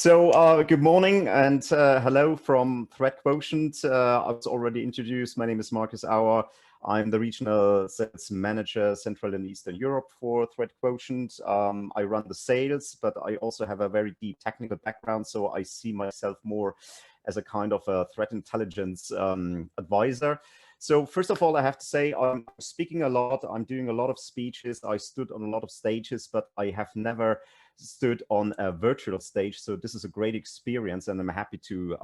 Good morning and hello from ThreatQuotient. I was already introduced. My name is Markus Auer. I'm the Regional Sales Manager, Central and Eastern Europe for ThreatQuotient. I run the sales, but I also have a very deep technical background, so I see myself more as a kind of a threat intelligence advisor. So first of all, I have to say I'm speaking a lot. I'm doing a lot of speeches. I stood on a lot of stages, but I have never stood on a virtual stage. So this is a great experience, and I'm happy to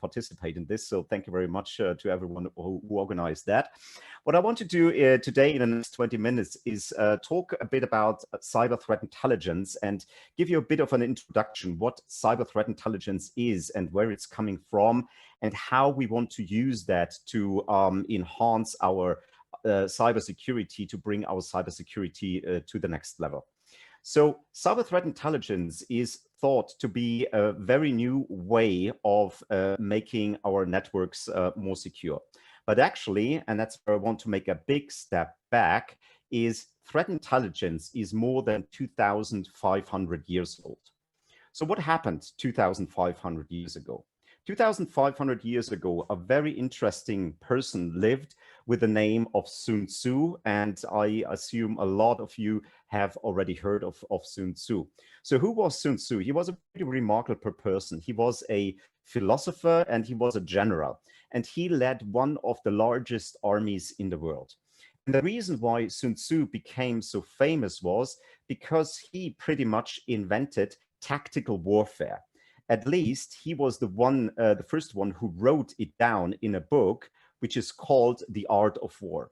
participate in this. So thank you very much to everyone who organized that. What I want to do today in the next 20 minutes is talk a bit about cyber threat intelligence and give you a bit of an introduction what cyber threat intelligence is and where it's coming from and how we want to use that to enhance our cybersecurity, to bring our cybersecurity to the next level. So cyber threat intelligence is thought to be a very new way of making our networks more secure. But actually, and that's where I want to make a big step back, is threat intelligence is more than 2,500 years old. So what happened 2,500 years ago? 2,500 years ago, a very interesting person lived with the name of Sun Tzu, and I assume a lot of you have already heard of Sun Tzu. So who was Sun Tzu? He was a pretty remarkable person. He was a philosopher and he was a general, and he led one of the largest armies in the world. And the reason why Sun Tzu became so famous was because he pretty much invented tactical warfare. At least he was the first one who wrote it down in a book, which is called The Art of War.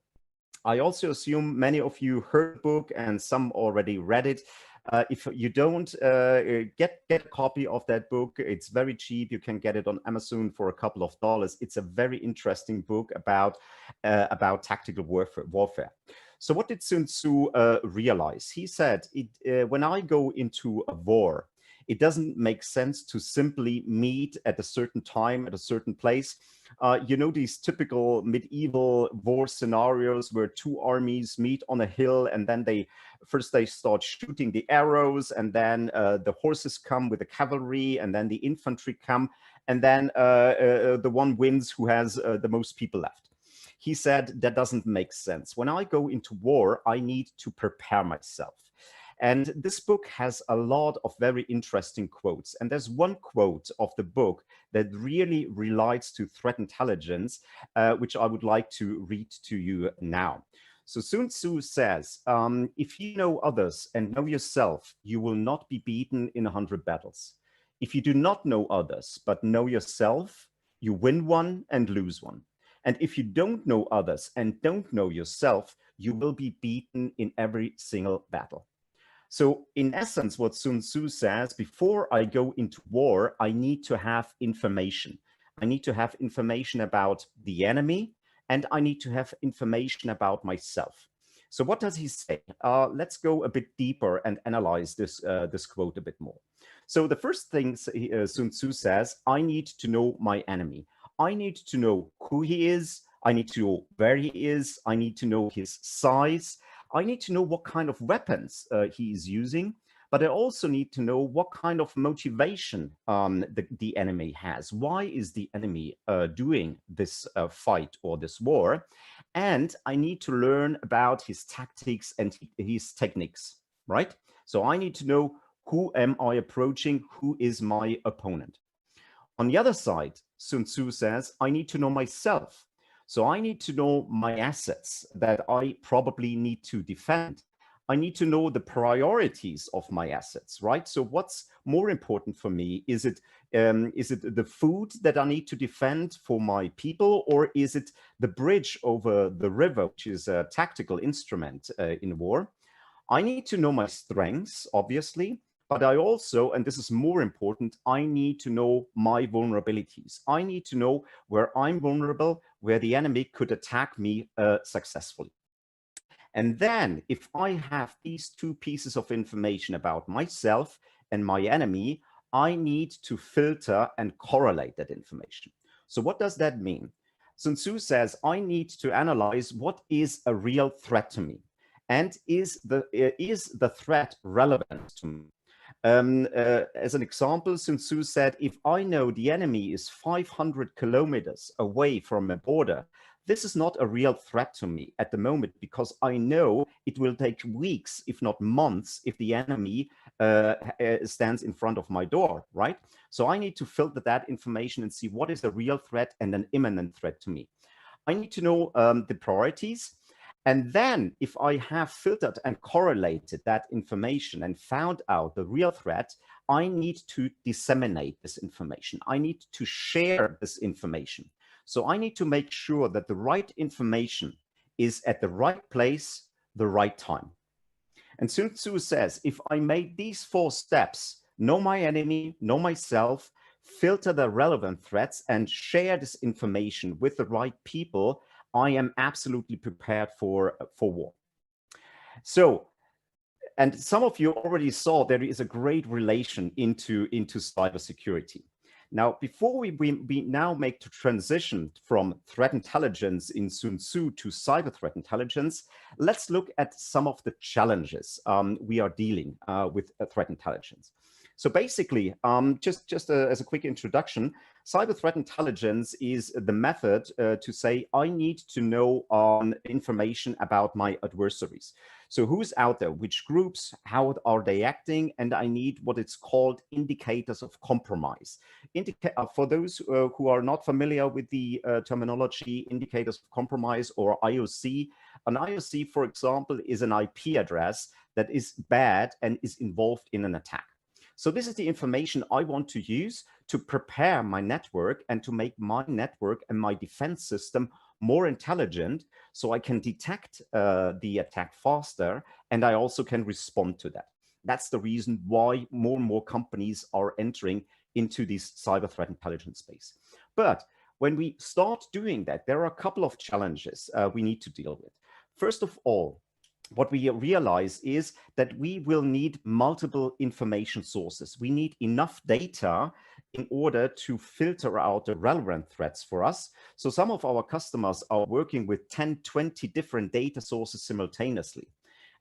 I also assume many of you heard the book and some already read it. If you don't, get a copy of that book. It's very cheap. You can get it on Amazon for a couple of dollars. It's a very interesting book about tactical warfare. So what did Sun Tzu realize? He said, when I go into a war, it doesn't make sense to simply meet at a certain time, at a certain place. You know, these typical medieval war scenarios where two armies meet on a hill and then they start shooting the arrows, and then the horses come with the cavalry, and then the infantry come, and then the one wins who has the most people left. He said that doesn't make sense. When I go into war, I need to prepare myself. And this book has a lot of very interesting quotes. And there's one quote of the book that really relates to threat intelligence, which I would like to read to you now. So Sun Tzu says, if you know others and know yourself, you will not be beaten in 100 battles. If you do not know others, but know yourself, you win one and lose one. And if you don't know others and don't know yourself, you will be beaten in every single battle. So in essence, what Sun Tzu says, before I go into war, I need to have information. I need to have information about the enemy, and I need to have information about myself. So what does he say? Let's go a bit deeper and analyze this quote a bit more. So the first thing Sun Tzu says, I need to know my enemy. I need to know who he is. I need to know where he is. I need to know his size. I need to know what kind of weapons he is using, but I also need to know what kind of motivation the enemy has. Why is the enemy doing this fight or this war? And I need to learn about his tactics and his techniques, right? So I need to know, who am I approaching? Who is my opponent? On the other side, Sun Tzu says, I need to know myself. So I need to know my assets that I probably need to defend. I need to know the priorities of my assets, right? So what's more important for me? Is it the food that I need to defend for my people, or is it the bridge over the river, which is a tactical instrument in war? I need to know my strengths, obviously. But I also, and this is more important, I need to know my vulnerabilities. I need to know where I'm vulnerable, where the enemy could attack me successfully. And then if I have these two pieces of information about myself and my enemy, I need to filter and correlate that information. So what does that mean? Sun Tzu says, I need to analyze what is a real threat to me, and is the threat relevant to me? As an example, Sun Tzu said, if I know the enemy is 500 kilometers away from a border, this is not a real threat to me at the moment, because I know it will take weeks, if not months, if the enemy stands in front of my door, right? So I need to filter that information and see what is a real threat and an imminent threat to me. I need to know the priorities. And then if I have filtered and correlated that information and found out the real threat, I need to disseminate this information. I need to share this information. So I need to make sure that the right information is at the right place, the right time. And Sun Tzu says, if I made these 4 steps, know my enemy, know myself, filter the relevant threats, and share this information with the right people, I am absolutely prepared for war. So, and some of you already saw there is a great relation into cybersecurity. Now, before we now make the transition from threat intelligence in Sun Tzu to cyber threat intelligence, let's look at some of the challenges we are dealing with threat intelligence. So basically, just as a quick introduction, cyber threat intelligence is the method to say, I need to know information about my adversaries. So who's out there, which groups, how are they acting, and I need what it's called indicators of compromise. For those who are not familiar with the terminology indicators of compromise, or IOC, an IOC, for example, is an IP address that is bad and is involved in an attack. So this is the information I want to use to prepare my network and to make my network and my defense system more intelligent, so I can detect the attack faster, and I also can respond to that. That's the reason why more and more companies are entering into this cyber threat intelligence space. But when we start doing that, there are a couple of challenges we need to deal with. First of all, what we realize is that we will need multiple information sources. We need enough data in order to filter out the relevant threats for us. So some of our customers are working with 10, 20 different data sources simultaneously.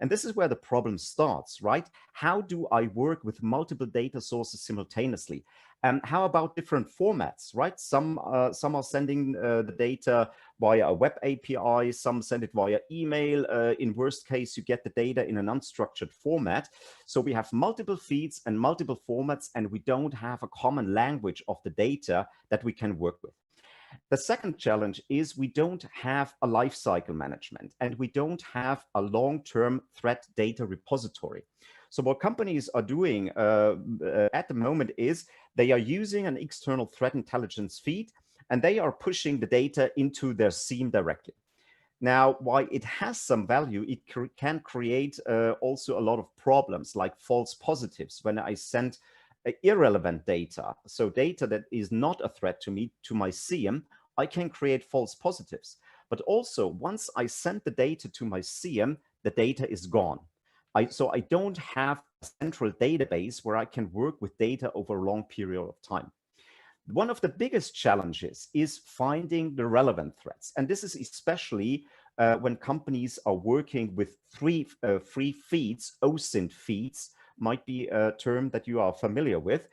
And this is where the problem starts, right? How do I work with multiple data sources simultaneously? How about different formats, right? Some are sending the data via a web API, some send it via email. In worst case, you get the data in an unstructured format. So we have multiple feeds and multiple formats, and we don't have a common language of the data that we can work with. The second challenge is we don't have a lifecycle management, and we don't have a long-term threat data repository. So what companies are doing at the moment is they are using an external threat intelligence feed, and they are pushing the data into their SIEM directly. Now, while it has some value, it can create also a lot of problems, like false positives when I send irrelevant data. So data that is not a threat to me, to my SIEM, I can create false positives. But also, once I send the data to my SIEM, the data is gone. So I don't have a central database where I can work with data over a long period of time. One of the biggest challenges is finding the relevant threats. And this is especially when companies are working with free feeds, OSINT feeds, might be a term that you are familiar with.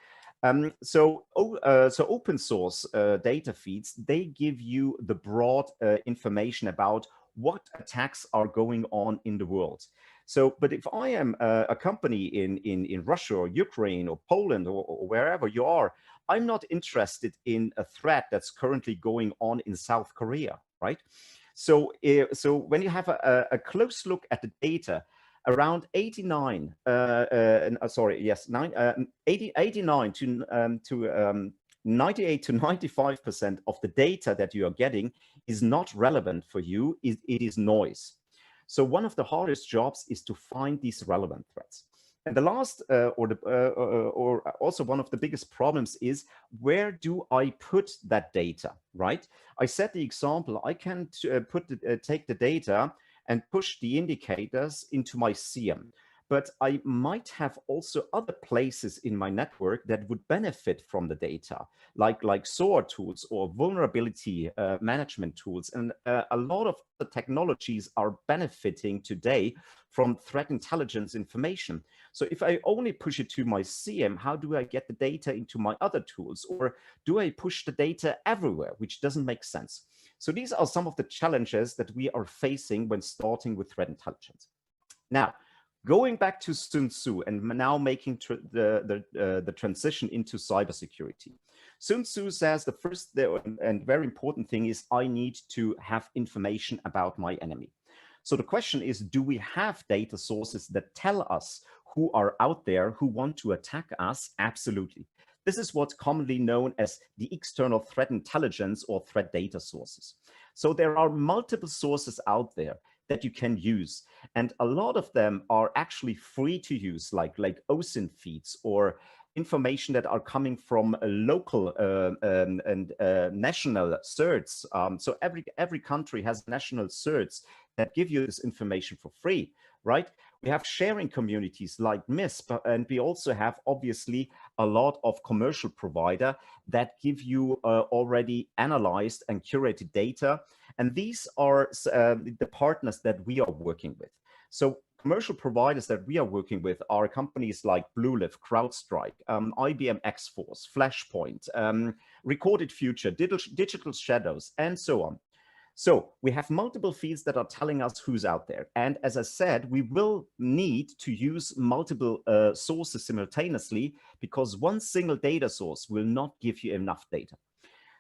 So open source data feeds, they give you the broad information about what attacks are going on in the world. So, but if I am a company in Russia or Ukraine or Poland or wherever you are, I'm not interested in a threat that's currently going on in South Korea, right? So, so when you have a close look at the data, around 89 to 98 to 95% of the data that you are getting is not relevant for you. It is noise. So one of the hardest jobs is to find these relevant threats. And the last, or also one of the biggest problems is, where do I put that data, right? I set the example, I can take the data and push the indicators into my SIEM. but I might have also other places in my network that would benefit from the data, like SOAR tools or vulnerability management tools. And a lot of the technologies are benefiting today from threat intelligence information. So if I only push it to my CM, how do I get the data into my other tools? Or do I push the data everywhere, which doesn't make sense? So these are some of the challenges that we are facing when starting with threat intelligence. Now, going back to Sun Tzu and now making the transition into cybersecurity. Sun Tzu says the first and very important thing is I need to have information about my enemy. So the question is, do we have data sources that tell us who are out there who want to attack us? Absolutely. This is what's commonly known as the external threat intelligence or threat data sources. So there are multiple sources out there that you can use. And a lot of them are actually free to use, like OSINT feeds or information that are coming from a local and national certs. So every country has national certs that give you this information for free, right? We have sharing communities like MISP, and we also have obviously a lot of commercial provider that give you already analyzed and curated data. And these are the partners that we are working with. So commercial providers that we are working with are companies like Bluelift, CrowdStrike, IBM X-Force, Flashpoint, Recorded Future, Digital Shadows, and so on. So we have multiple feeds that are telling us who's out there. And as I said, we will need to use multiple sources simultaneously because one single data source will not give you enough data.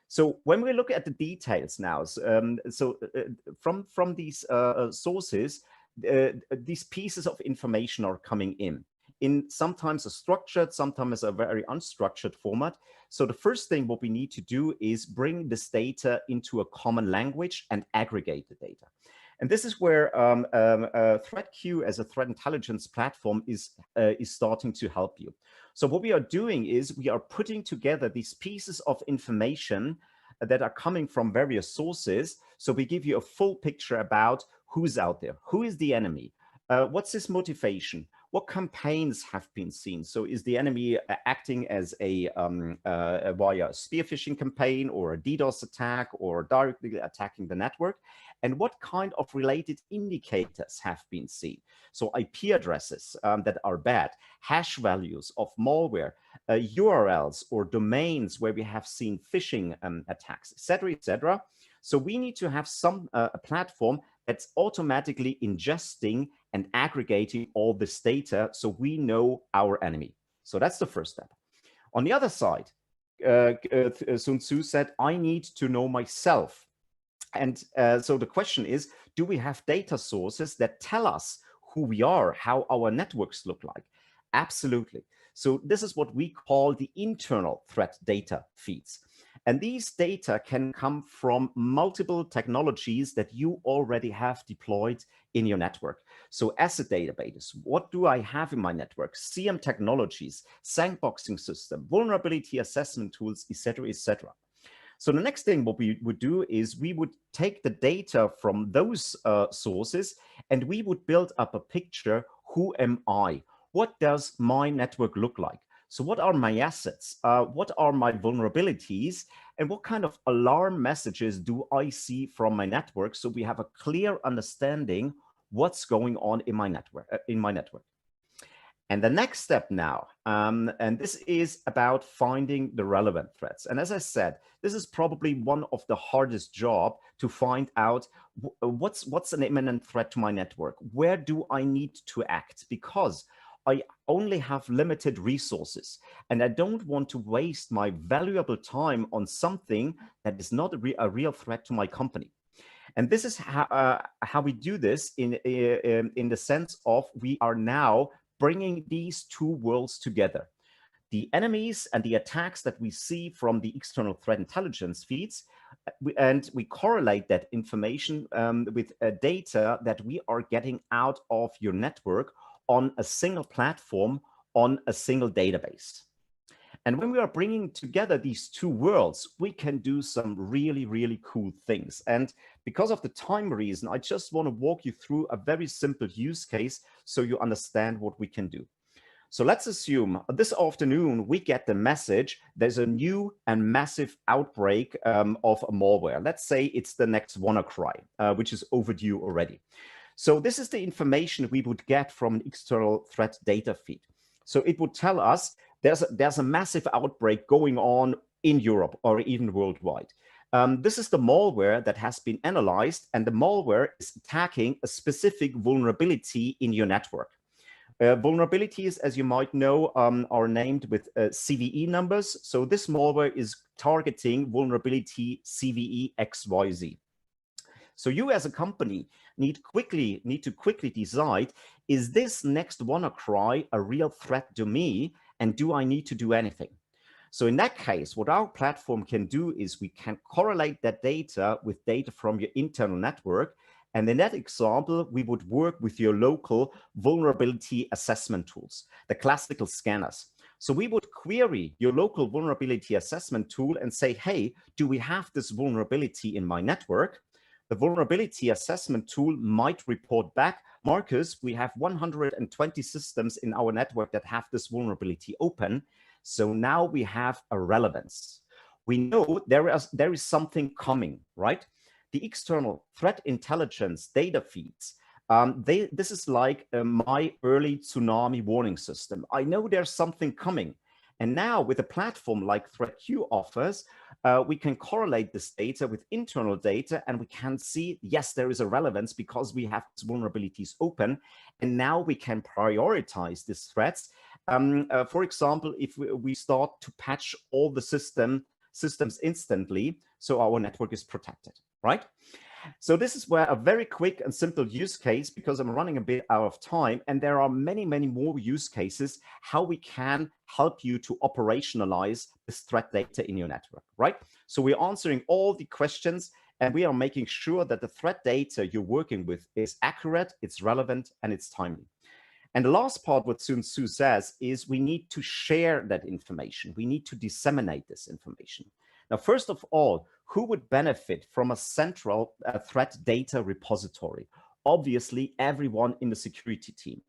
So when we look at the details now, from these sources, these pieces of information are coming in sometimes a structured, sometimes a very unstructured format. So the first thing what we need to do is bring this data into a common language and aggregate the data. And this is where ThreatQ as a threat intelligence platform is starting to help you. So what we are doing is we are putting together these pieces of information that are coming from various sources. So we give you a full picture about who's out there, who is the enemy, what's his motivation, what campaigns have been seen. So is the enemy acting as via a spear phishing campaign or a DDoS attack or directly attacking the network? And what kind of related indicators have been seen? So IP addresses that are bad, hash values of malware, URLs or domains where we have seen phishing attacks, et cetera, et cetera. So we need to have some a platform that's automatically ingesting and aggregating all this data so we know our enemy. So that's the first step. On the other side, Sun Tzu said, I need to know myself. And so the question is, do we have data sources that tell us who we are, how our networks look like? Absolutely. So this is what we call the internal threat data feeds. And these data can come from multiple technologies that you already have deployed in your network. So asset databases, what do I have in my network? CM technologies, sandboxing system, vulnerability assessment tools, et cetera, et cetera. So the next thing what we would do is we would take the data from those sources and we would build up a picture. Who am I? What does my network look like? So what are my assets? What are my vulnerabilities? And what kind of alarm messages do I see from my network? So we have a clear understanding what's going on in my network. And the next step now, and this is about finding the relevant threats. And as I said, this is probably one of the hardest job to find out what's an imminent threat to my network. Where do I need to act? Because I only have limited resources and I don't want to waste my valuable time on something that is not a real threat to my company. And this is how we do this in the sense of we are now bringing these two worlds together. The enemies and the attacks that we see from the external threat intelligence feeds, and we correlate that information with data that we are getting out of your network on a single platform, on a single database. And when we are bringing together these two worlds, we can do some really, really cool things. And because of the time reason, I just want to walk you through a very simple use case so you understand what we can do. So let's assume this afternoon we get the message there's a new and massive outbreak of a malware. Let's say it's the next WannaCry, which is overdue already. So this is the information we would get from an external threat data feed. So it would tell us there's a massive outbreak going on in Europe or even worldwide. This is the malware that has been analyzed, and the malware is attacking a specific vulnerability in your network. Vulnerabilities, as you might know, are named with CVE numbers. So this malware is targeting vulnerability CVE XYZ. So you as a company need to quickly decide, is this next WannaCry a real threat to me? And do I need to do anything? So in that case, what our platform can do is we can correlate that data with data from your internal network. And in that example, we would work with your local vulnerability assessment tools, the classical scanners. So we would query your local vulnerability assessment tool and say, hey, do we have this vulnerability in my network? The vulnerability assessment tool might report back, Markus, we have 120 systems in our network that have this vulnerability open. So now we have a relevance. We know there is something coming, right? The external threat intelligence data feeds, this is like my early tsunami warning system. I know there's something coming. And now with a platform like ThreatQ offers, we can correlate this data with internal data, and we can see, yes, there is a relevance because we have these vulnerabilities open. And now we can prioritize these threats. For example, if we start to patch all the systems instantly, so our network is protected, right? So this is where a very quick and simple use case, because I'm running a bit out of time, and there are many, many more use cases, how we can help you to operationalize this threat data in your network, right? So we're answering all the questions, and we are making sure that the threat data you're working with is accurate, it's relevant, and it's timely. And the last part, what Sun Tzu says, is we need to share that information. We need to disseminate this information. Now, first of all, who would benefit from a central threat data repository? Obviously, everyone in the security team.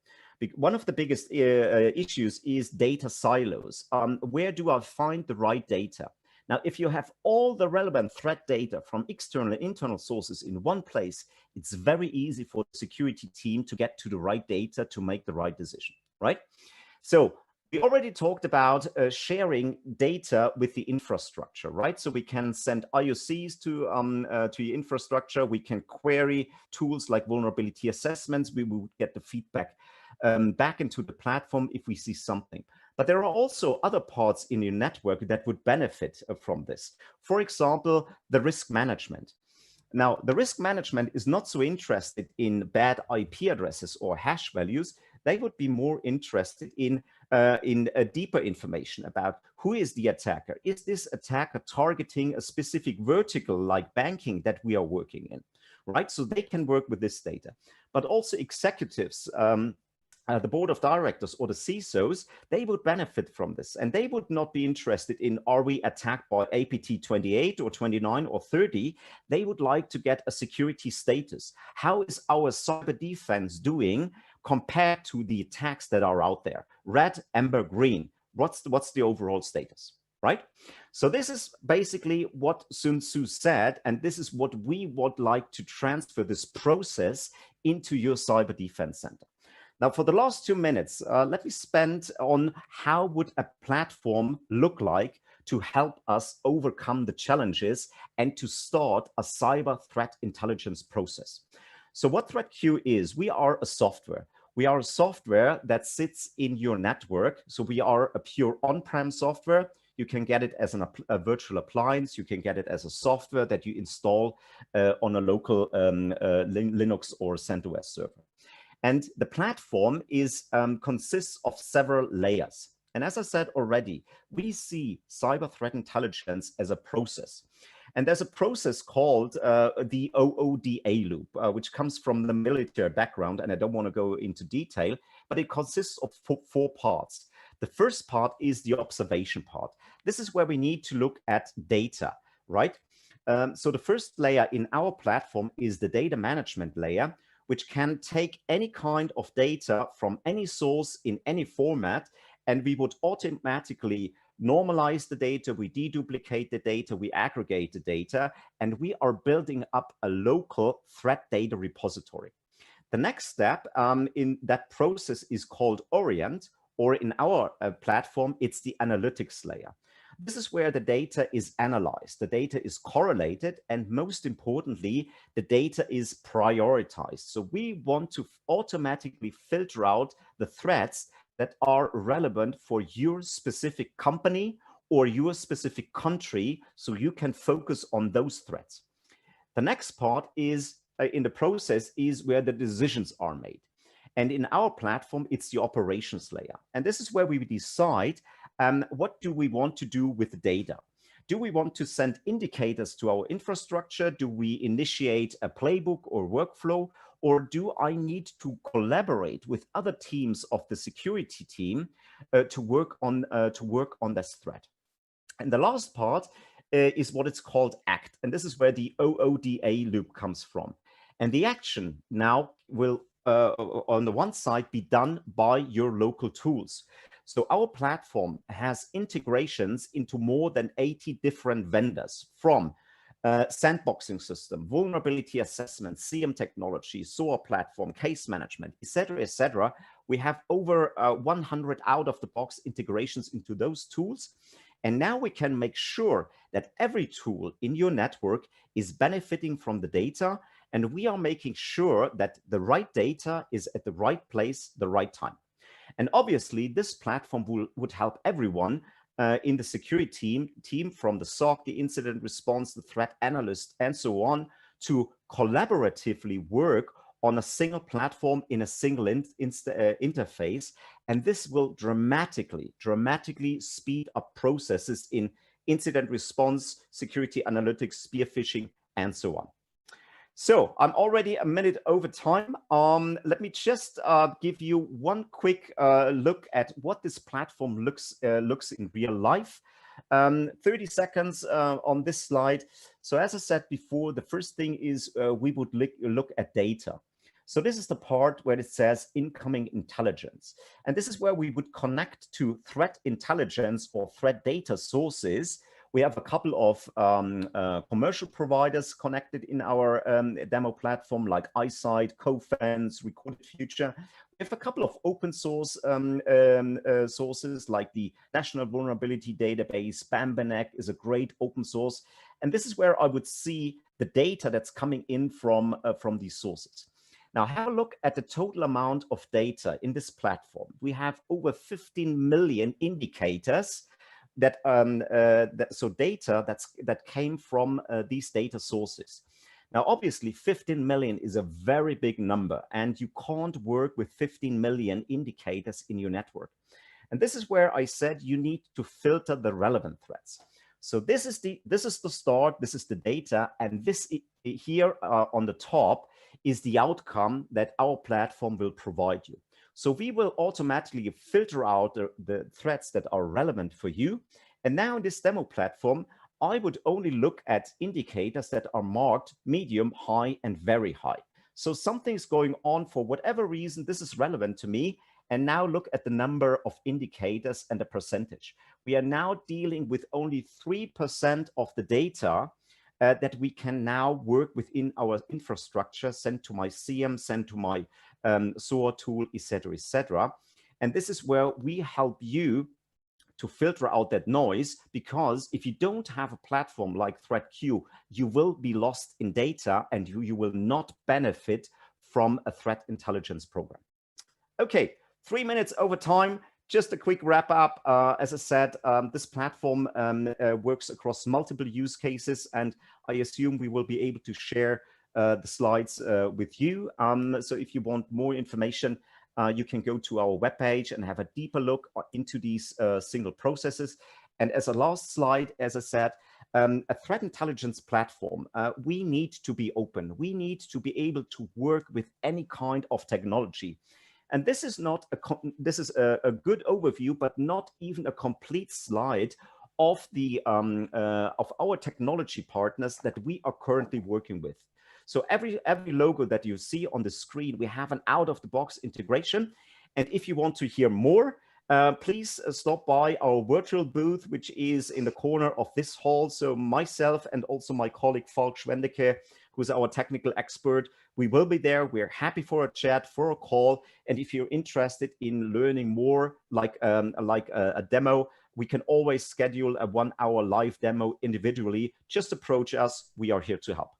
One of the biggest issues is data silos. Where do I find the right data? Now, if you have all the relevant threat data from external and internal sources in one place, it's very easy for the security team to get to the right data to make the right decision, right? So we already talked about sharing data with the infrastructure, right? So we can send IOCs to your infrastructure. We can query tools like vulnerability assessments. We will get the feedback back into the platform if we see something. But there are also other parts in your network that would benefit from this. For example, the risk management. Now, the risk management is not so interested in bad IP addresses or hash values. They would be more interested in deeper information about who is the attacker. Is this attacker targeting a specific vertical like banking that we are working in, right? So they can work with this data. But also executives, the board of directors or the CISOs, they would benefit from this. And they would not be interested in, are we attacked by APT 28 or 29 or 30? They would like to get a security status. How is our cyber defense doing compared to the attacks that are out there? Red, amber, green. What's the overall status, right? So this is basically what Sun Tzu said, and this is what we would like to transfer this process into your cyber defense center. Now, for the last 2 minutes, let me spend on how would a platform look like to help us overcome the challenges and to start a cyber threat intelligence process. So what ThreatQ is, we are a software. We are a software that sits in your network. So we are a pure on-prem software. You can get it as a virtual appliance. You can get it as a software that you install on a local Linux or CentOS server. And the platform consists of several layers. And as I said already, we see cyber threat intelligence as a process. And there's a process called the OODA loop, which comes from the military background. And I don't want to go into detail, but it consists of four parts. The first part is the observation part. This is where we need to look at data, right? So the first layer in our platform is the data management layer, which can take any kind of data from any source in any format, and we would automatically normalize the data, we deduplicate the data, we aggregate the data, and we are building up a local threat data repository. The next step in that process is called Orient, or in our platform, it's the analytics layer. This is where the data is analyzed, the data is correlated, and most importantly, the data is prioritized. So we want to automatically filter out the threats that are relevant for your specific company or your specific country, so you can focus on those threats. The next part is in the process is where the decisions are made. And in our platform, it's the operations layer. And this is where we decide what do we want to do with the data. Do we want to send indicators to our infrastructure? Do we initiate a playbook or workflow? Or do I need to collaborate with other teams of the security team to work on this threat? And the last part is what it's called ACT. And this is where the OODA loop comes from. And the action now will, on the one side, be done by your local tools. So our platform has integrations into more than 80 different vendors, from sandboxing system, vulnerability assessment, CM technology, SOAR platform, case management, etc., etc. We have over 100 out-of-the-box integrations into those tools. And now we can make sure that every tool in your network is benefiting from the data, and we are making sure that the right data is at the right place, the right time. And obviously, this platform would help everyone in the security team from the SOC, the incident response, the threat analyst, and so on, to collaboratively work on a single platform in a single interface. And this will dramatically speed up processes in incident response, security analytics, spear phishing, and so on. So I'm already a minute over time. Let me just give you one quick look at what this platform looks in real life. 30 seconds on this slide. So as I said before, the first thing is we would look at data. So this is the part where it says incoming intelligence. And this is where we would connect to threat intelligence or threat data sources. We have a couple of commercial providers connected in our demo platform, like iSight, Cofence, Recorded Future. We have a couple of open source sources, like the National Vulnerability Database. Bambanek is a great open source. And this is where I would see the data that's coming in from these sources. Now, have a look at the total amount of data in this platform. We have over 15 million indicators that data that came from these data sources. Now, obviously, 15 million is a very big number, and you can't work with 15 million indicators in your network. And this is where I said you need to filter the relevant threats. So this is the start, this is the data, and this here on the top is the outcome that our platform will provide you. So we will automatically filter out the threats that are relevant for you. And now in this demo platform, I would only look at indicators that are marked medium, high, and very high. So something's going on for whatever reason, this is relevant to me. And now look at the number of indicators and the percentage. We are now dealing with only 3% of the data that we can now work within our infrastructure, send to my CM, send to my SOAR tool, etc., etc. And this is where we help you to filter out that noise, because if you don't have a platform like ThreatQ, you will be lost in data and you will not benefit from a threat intelligence program. Okay, 3 minutes over time. Just a quick wrap up. As I said, this platform works across multiple use cases, and I assume we will be able to share the slides with you. So if you want more information, you can go to our webpage and have a deeper look into these single processes. And as a last slide, as I said, a threat intelligence platform, we need to be open. We need to be able to work with any kind of technology. And this is not a good overview, but not even a complete slide of the of our technology partners that we are currently working with. So every logo that you see on the screen, we have an out-of-the-box integration. And if you want to hear more, please stop by our virtual booth, which is in the corner of this hall. So myself and also my colleague Falk Schwendeke, who's our technical expert, we will be there. We're happy for a chat, for a call. And if you're interested in learning more, like a demo, we can always schedule a 1-hour live demo individually. Just approach us. We are here to help.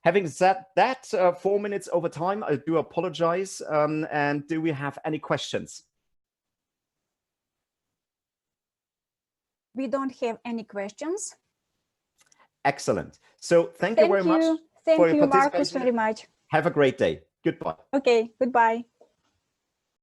Having said that, 4 minutes over time, I do apologize. And do we have any questions? We don't have any questions. Excellent. So thank you very much. Thank you, Markus, very much. Have a great day. Goodbye. Okay, goodbye.